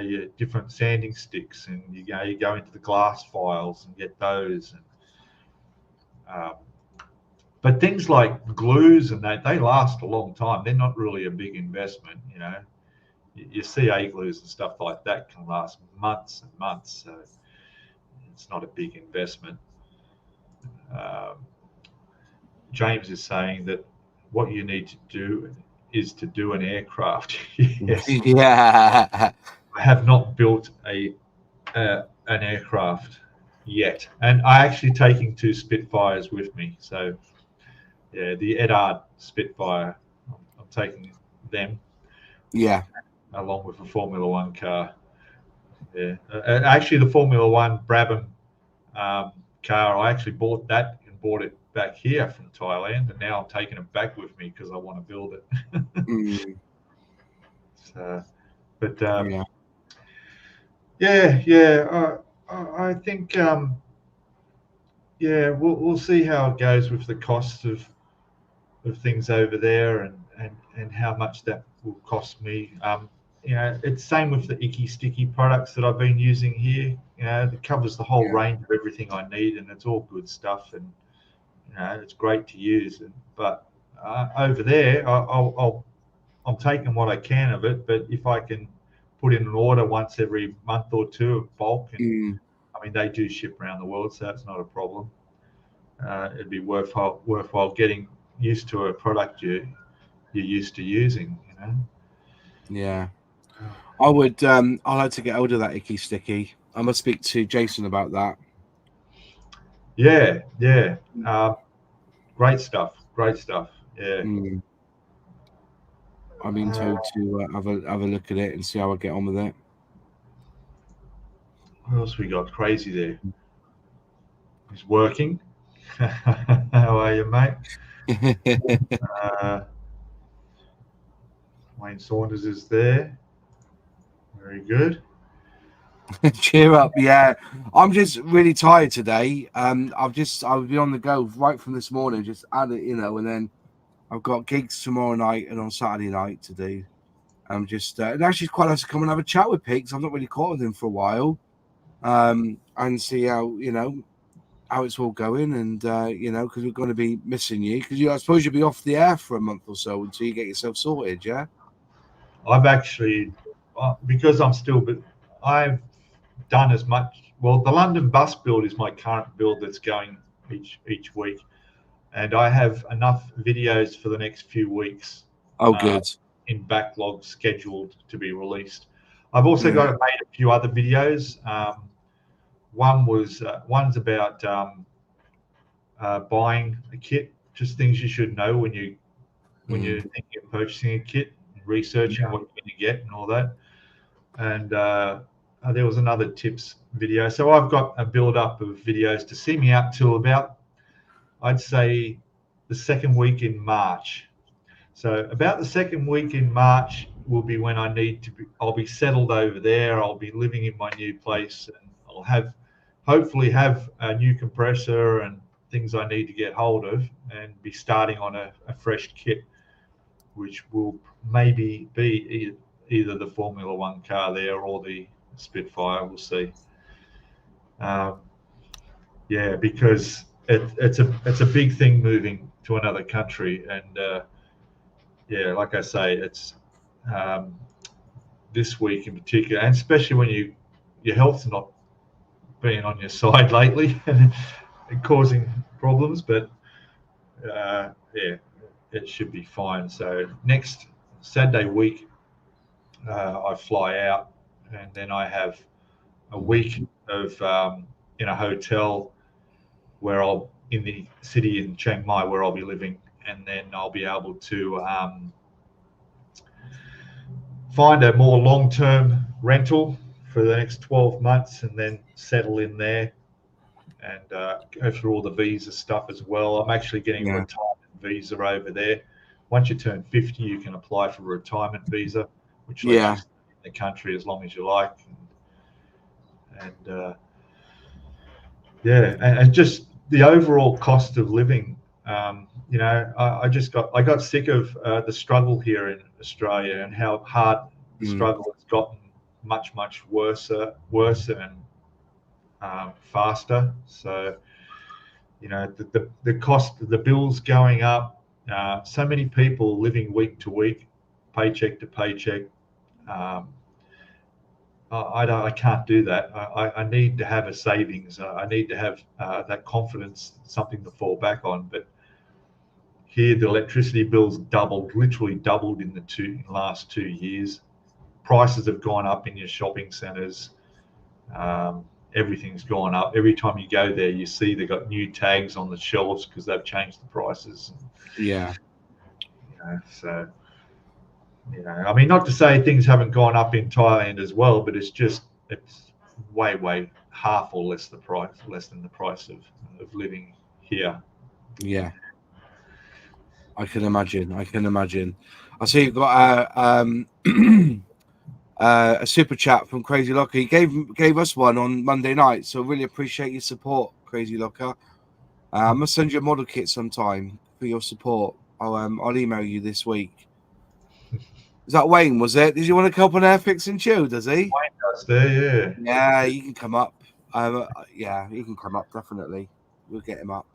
A: your different sanding sticks, and you go into the glass files and get those. And but things like glues and that, they last a long time. They're not really a big investment. Your CA glues and stuff like that can last months and months, so it's not a big investment. James is saying that what you need to do is to do an aircraft. Yes.
B: Yeah.
A: I have not built an aircraft yet, and I actually taking 2 Spitfires with me. So yeah, the Edard Spitfire, I'm taking them.
B: Yeah.
A: Along with a Formula One car. Yeah, actually the Formula One Brabham car, I actually bought that and bought it back here from Thailand, and now I'm taking it back with me because I want to build it. So, but I think we'll see how it goes with the cost of things over there, and how much that will cost me. It's same with the Icky Sticky products that I've been using here. It covers the whole range of everything I need, and it's all good stuff, and it's great to use. But over there, I'm taking what I can of it. But if I can put in an order once every month or two of bulk, and I mean they do ship around the world, so it's not a problem. It'd be worthwhile getting used to a product you're used to using.
B: Yeah. I would. I'd like to get hold of that Icky Sticky. I must speak to Jason about that.
A: Yeah. Great stuff. Yeah.
B: I've been told to have a look at it and see how I get on with it.
A: What else we got crazy there? He's working. How are you, mate? Wayne Saunders is there. Very good.
B: Cheer up. Yeah, I'm just really tired today. I've been on the go right from this morning, just at it, and then I've got gigs tomorrow night and on Saturday night to do. I'm just and actually it's quite nice to come and have a chat with Pigs. I've not really caught with him for a while, and see how how it's all going, and because we're going to be missing you, because I suppose you'll be off the air for a month or so until you get yourself sorted. Yeah,
A: I've actually because I've done as much. Well, the London bus build is my current build that's going each week, and I have enough videos for the next few weeks.
B: Oh, good.
A: In backlog scheduled to be released. I've also made a few other videos. One's about buying a kit, just things you should know when you're thinking of purchasing a kit, researching what you're going to get and all that. And there was another tips video. So I've got a build up of videos to see me out till about, I'd say, the second week in March. So about the second week in March will be when I'll be settled over there. I'll be living in my new place, and I'll have hopefully have a new compressor and things I need to get hold of, and be starting on a fresh kit, which will maybe be either the Formula One car there or the Spitfire. We'll see. Yeah, because it's a big thing moving to another country, and yeah, like I say, it's this week in particular, and especially when your health's not been on your side lately and causing problems, but yeah, it should be fine. So next Saturday week, I fly out, and then I have a week of in a hotel where I'll in the city in Chiang Mai where I'll be living, and then I'll be able to find a more long-term rental for the next 12 months, and then settle in there and go through all the visa stuff as well. I'm actually getting a retirement visa over there. Once you turn 50, you can apply for a retirement visa, which lets you stay in the country as long as you like. And yeah, and just the overall cost of living. You know, I got sick of the struggle here in Australia, and how hard the struggle has gotten much worse and faster. So, you know, the cost of the bills going up. So many people living week to week, paycheck to paycheck. I can't do that. I need to have a savings. I need to have that confidence, something to fall back on. But here, the electricity bills literally doubled in the last 2 years. Prices have gone up in your shopping centres. Everything's gone up. Every time you go there, you see they've got new tags on the shelves because they've changed the prices.
B: Yeah.
A: You know, so, you know, I mean, not to say things haven't gone up in Thailand as well, but it's way half or less than the price of living here.
B: Yeah. I can imagine. I see you've got a super chat from Crazy Locker. He gave us one on Monday night, so really appreciate your support, Crazy Locker. I'm gonna send you a model kit sometime for your support. I'll email you this week. Is that Wayne? Was it? Did you want to help on Airfix and Chill? Does he?
A: Wayne does there, yeah.
B: Yeah, you can come up. Yeah, he can come up definitely. We'll get him up,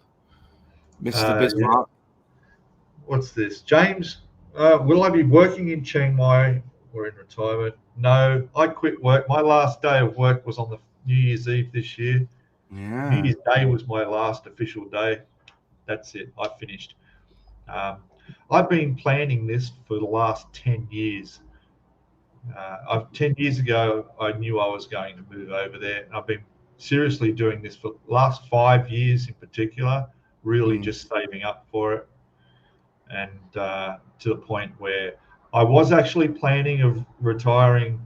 B: Mr. Bismarck.
A: Yeah. What's this, James? Will I be working in Chiang Mai or in retirement? No, I quit work. My last day of work was on the New Year's Eve this year.
B: Yeah.
A: New Year's Day was my last official day. That's it. I finished. I've been planning this for the last 10 years. 10 years ago, I knew I was going to move over there. And I've been seriously doing this for the last 5 years in particular, really just saving up for it. And to the point where I was actually planning of retiring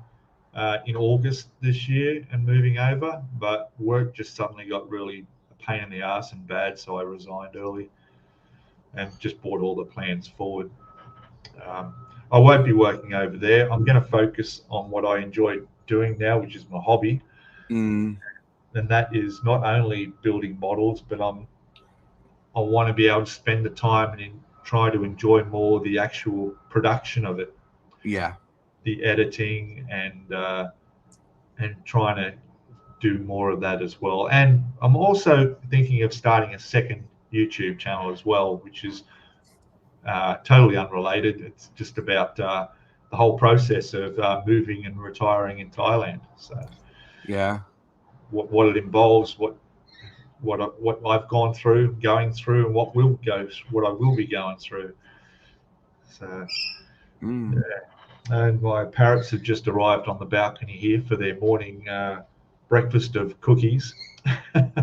A: in August this year and moving over, but work just suddenly got really a pain in the ass and bad, so I resigned early and just brought all the plans forward. I won't be working over there. I'm going to focus on what I enjoy doing now, which is my hobby. And that is not only building models, but I want to be able to spend the time and try to enjoy more the actual production of it.
B: Yeah.
A: The editing and trying to do more of that as well. And I'm also thinking of starting a second YouTube channel as well, which is totally unrelated. It's just about the whole process of moving and retiring in Thailand. So
B: yeah,
A: what it involves, what I've going through, and what I will be going through. So yeah. And my parrots have just arrived on the balcony here for their morning breakfast of cookies. The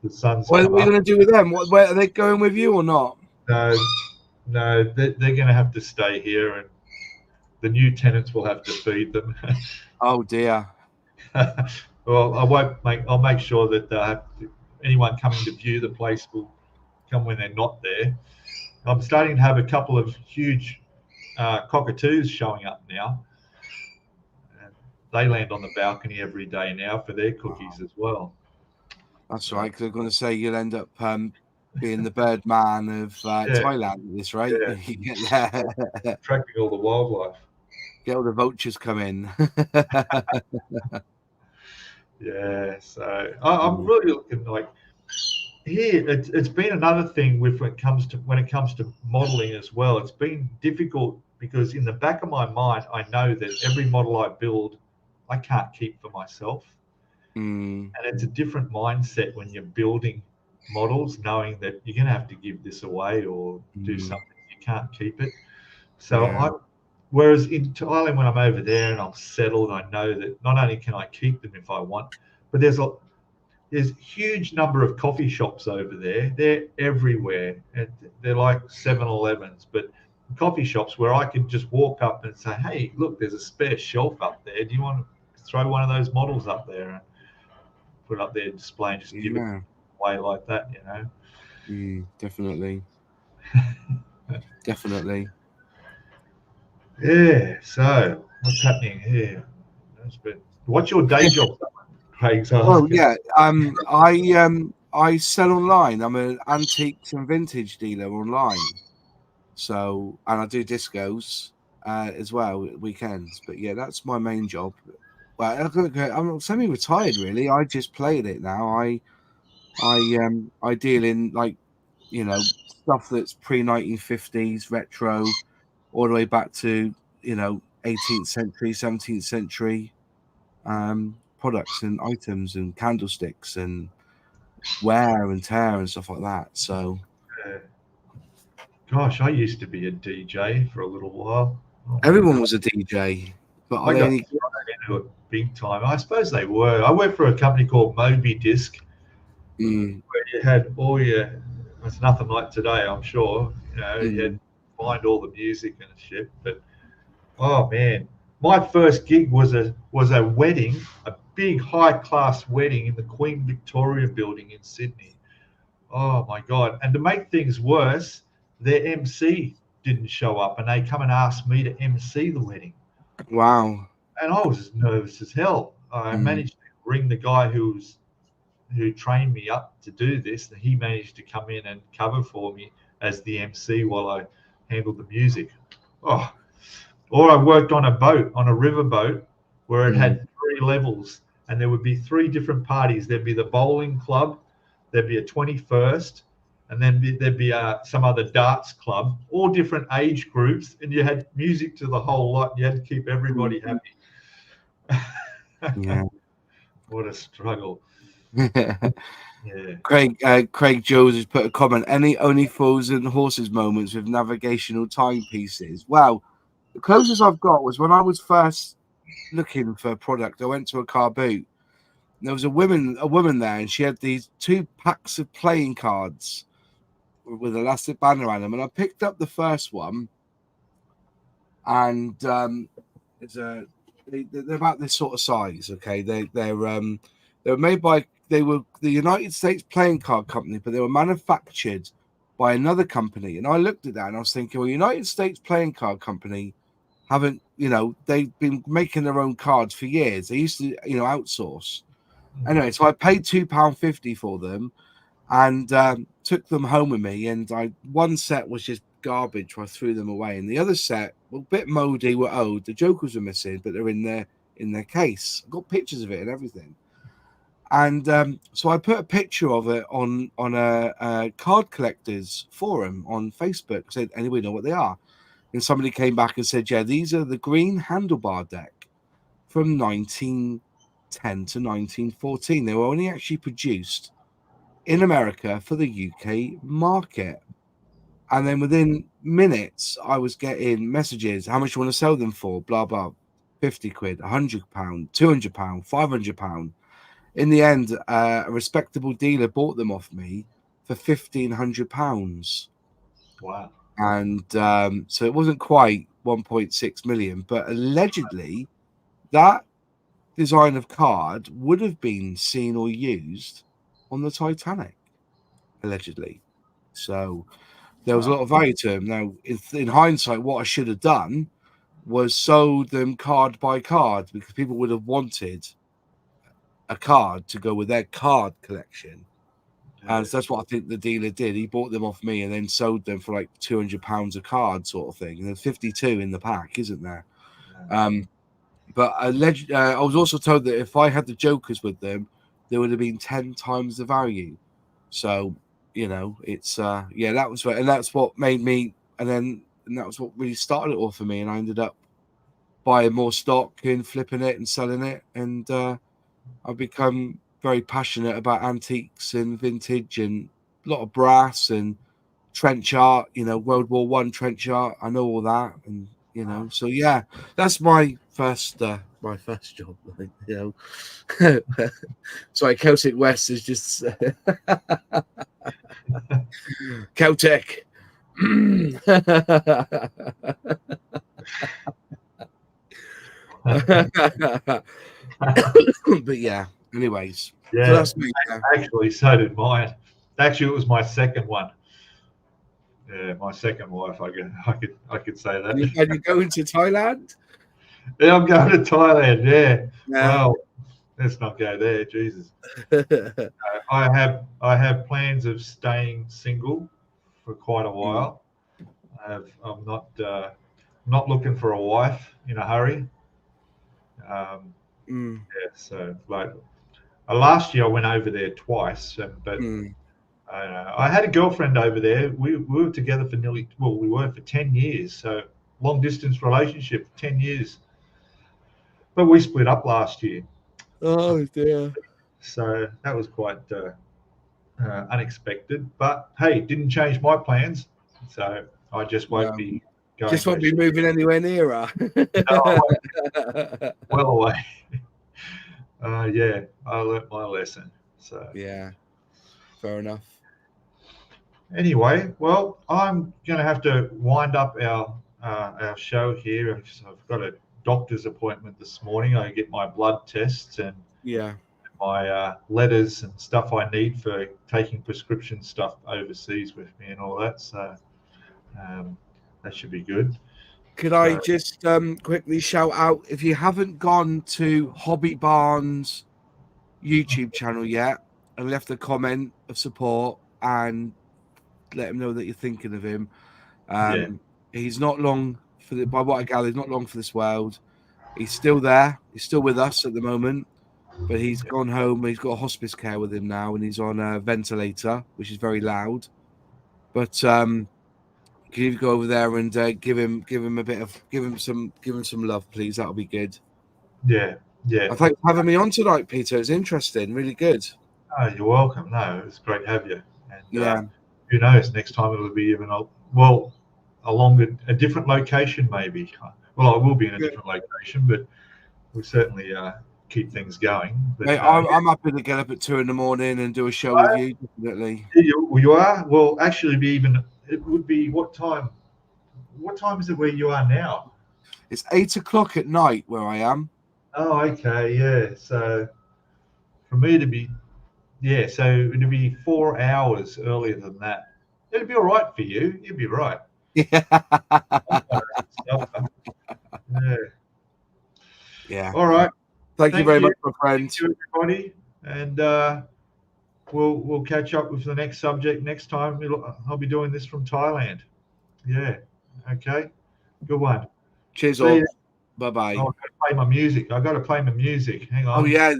A: sun's
B: what are we going to do with them? Where are they going with you or not?
A: No, they're going to have to stay here, and the new tenants will have to feed them.
B: Oh dear.
A: Well, I'll make sure that anyone coming to view the place will come when they're not there. I'm starting to have a couple of huge cockatoos showing up now. And they land on the balcony every day now for their cookies as well.
B: That's right, because I'm going to say you'll end up being the Birdman of Thailand at this rate.
A: Yeah.
B: You get there.
A: Attracting all the wildlife.
B: Get all the vultures come in.
A: Yeah, so I'm really looking like here. It's been another thing with when it comes to modeling as well. It's been difficult because in the back of my mind, I know that every model I build, I can't keep for myself, and it's a different mindset when you're building models, knowing that you're going to have to give this away or do something. You can't keep it. So whereas in Thailand, when I'm over there and I'm settled, I know that not only can I keep them if I want, but there's a huge number of coffee shops over there. They're everywhere, and they're like 7-Elevens, but coffee shops where I can just walk up and say, "Hey, look, there's a spare shelf up there. Do you want to throw one of those models up there and put it up there, display, and just give it away like that?"
B: Definitely. Definitely.
A: Yeah. So what's happening here? What's your day job, Craig's asking?
B: Oh yeah. I sell online. I'm an antiques and vintage dealer online. So, and I do discos as well weekends. But yeah, that's my main job. Well, I'm semi-retired really. I just play at it now. I deal in like, stuff that's pre-1950s retro, all the way back to 18th century, 17th century products and items and candlesticks and wear and tear and stuff like that. So,
A: gosh, I used to be a DJ for a little while.
B: Everyone was a DJ, but
A: I got into it big time. I suppose they were. I worked for a company called Moby Disc, where you had all your. It's nothing like today, I'm sure. You had to find all the music and shit. But oh man, my first gig was a wedding, a big high class wedding in the Queen Victoria building in Sydney. Oh my god! And to make things worse, their MC didn't show up, and they come and asked me to MC the wedding.
B: Wow!
A: And I was as nervous as hell. I managed to ring the guy who trained me up to do this, and he managed to come in and cover for me as the MC while I handled the music. Oh, or I worked on a river boat, where it had 3 levels, and there would be 3 different parties. There'd be the bowling club, there'd be a 21st, and then there'd be some other darts club, all different age groups, and you had music to the whole lot. You had to keep everybody happy.
B: Yeah.
A: What a struggle. Yeah.
B: Craig Jones has put a comment. Any Only Fools and Horses moments with navigational timepieces? Well, the closest I've got was when I was first looking for a product. I went to a car boot. There was a woman there, and she had these 2 packs of playing cards with elastic band around them. And I picked up the first one, and they're about this sort of size. Okay, they were made by the United States Playing Card Company, but they were manufactured by another company. And I looked at that and I was thinking, well, United States Playing Card Company haven't, they've been making their own cards for years. They used to, outsource. Anyway, so I paid £2.50 for them and took them home with me. And one set was just garbage, so I threw them away. And the other set, well, a bit moldy, were old. The jokers were missing, but they're in their case. I got pictures of it and everything. And so I put a picture of it on a card collectors forum on Facebook. Said, anybody know what they are? And somebody came back and said, yeah, these are the green handlebar deck from 1910 to 1914. They were only actually produced in America for the UK market. And then within minutes, I was getting messages. How much you want to sell them for? Blah, blah. 50 quid, £100, £200, £500. In the end, a respectable dealer bought them off me for £1,500.
A: Wow.
B: And so it wasn't quite 1.6 million, but allegedly that design of card would have been seen or used on the Titanic, allegedly. So there was a lot of value to them. Now, in hindsight, what I should have done was sold them card by card because people would have wanted a card to go with their card collection. And so that's what I think the dealer did. He bought them off me and then sold them for like £200 a card, sort of thing. And there's 52 in the pack, isn't there? But I was also told that if I had the Jokers with them, there would have been 10 times the value. So, you know, it's that was and that's what made me, and that was what really started it all for me. And I ended up buying more stock and flipping it and selling it, and I've become very passionate about antiques and vintage and a lot of brass and trench art, you know, World War I trench art. I know all that, and you know, so yeah, that's my first job. You know, sorry, Celtic West is just Celtic. But yeah, anyways,
A: yeah,
B: so that's me.
A: Actually, so did mine. Actually, it was my second one. Yeah, my second wife. I could say that.
B: Are you going to Thailand?
A: Yeah, I'm going to Thailand. Yeah. Well, let's not go there. Jesus. I have plans of staying single for quite a while. I'm not looking for a wife in a hurry. Yeah. So like last year I went over there twice, but. I had a girlfriend over there. We were together for we were for 10 years. So long distance relationship, 10 years. But we split up last year.
B: Oh dear.
A: So that was quite unexpected. But hey, it didn't change my plans. So I just won't be going.
B: Just won't be moving anywhere near her.
A: No, well away. Yeah, I learnt my lesson. So
B: yeah, fair enough.
A: Anyway, well, I'm going to have to wind up our show here. I've got a doctor's appointment this morning. I get my blood tests and my letters and stuff I need for taking prescription stuff overseas with me and all that. So that should be good.
B: Could I just quickly shout out, if you haven't gone to Hobby Barnes' YouTube channel yet and left a comment of support and let him know that you're thinking of him. He's not long by what I gather, he's not long for this world. He's still there. He's still with us at the moment, but he's gone home. He's got hospice care with him now, and he's on a ventilator, which is very loud. But can you go over there and give him some love, please? That'll be good.
A: Yeah.
B: I thank you for having me on tonight, Peter. It's interesting, really good.
A: Oh, you're welcome. No, it's great to have you. And who knows? Next time it'll be even along a different location, maybe. Well, I will be in a different location, but we'll certainly keep things going. But,
B: mate, I'm happy to get up at 2 a.m. and do a show with you. Definitely.
A: You are? Well, actually, it would be what time? What time is it where you are now?
B: It's 8 o'clock at night where I am.
A: Oh, okay, yeah. So for me to be, so it'd be 4 hours earlier than that. It'd be all right for you. You'd be right.
B: Yeah.
A: All right.
B: Thank you very much, my friend.
A: Thank you, everybody. And we'll catch up with the next subject next time. I'll be doing this from Thailand. Yeah. Okay. Good one.
B: Cheers all. Bye-bye.
A: Oh, I've got to play my music. Hang on.
B: Oh, yeah.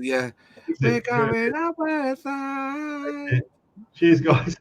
B: We're going up with us.
A: Cheers, guys.